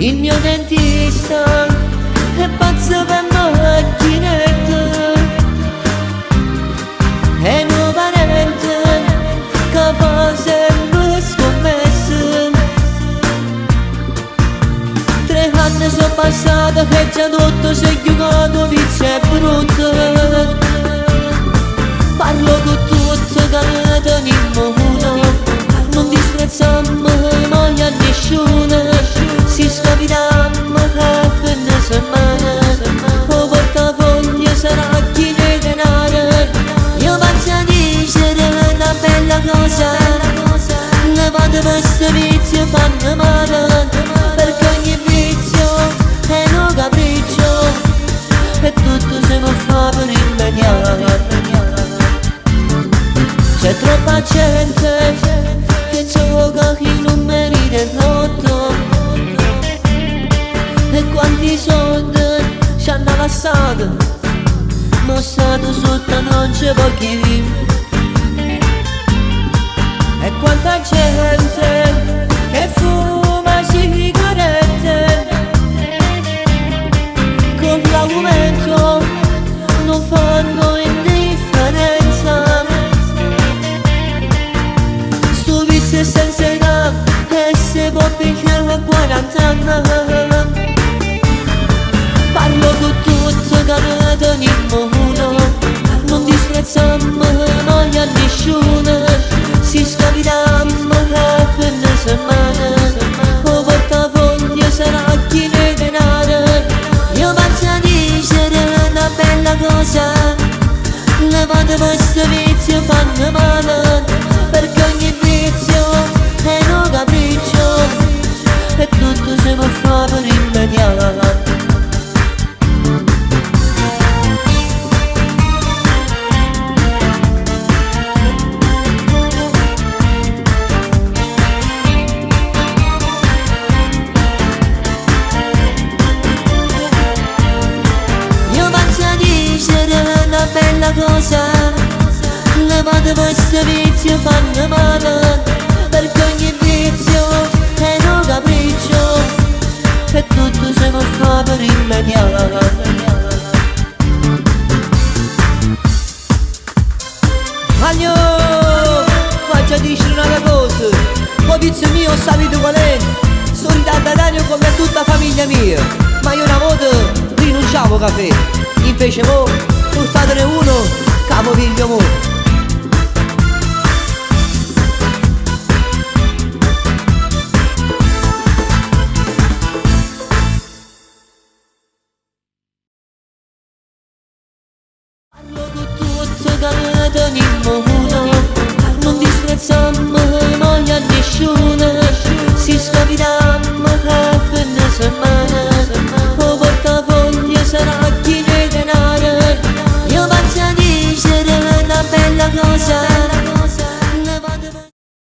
Il mio dentista è pazzo per macchinette, è un parente che fa sempre scommesse. 3 anni sono passati e già tutto si è giocato, vizio è brutto. Parlo con tutti che teniamo uno, non disprezziamo mai a nessuno. Si scapitiamo a fine settimana, o portafoglio sarà chi ne denaro. Io faccio a dicere una bella cosa, levate questo vizio fanno male, perché ogni vizio è un capriccio e tutto si può fare per immediato. C'è troppa gente che gioca i numeri del lotto, e quanti soldi ci hanno passato, ma stato sotto non c'è pochi vini. E quanta gente che fuma sigarette, con l'aumento non fanno indifferenza. Sto vizio senza età e se può pigliare a 40 anni. Parlo con tutti che teniamo uno, non disprezziamo mai a nessuno. Si scapitiamo a fine settimana, o portafoglio sarà chi ne denaro. Io faccio a dicere una bella cosa, levate questo vizio fanno male, perché ogni vizio è un capriccio e tutto si può fare per immediato. Bella cosa, levate questo vizio fanno male, perché ogni vizio è un capriccio e tutto si può fare per immediato. Magno, faccio a dire una cosa, poi vizio mio sapete qual è? Sono ritardatario come tutta la famiglia mia, ma io una volta rinunciavo al caffè, invece mo portatene uno, capo figlio mo.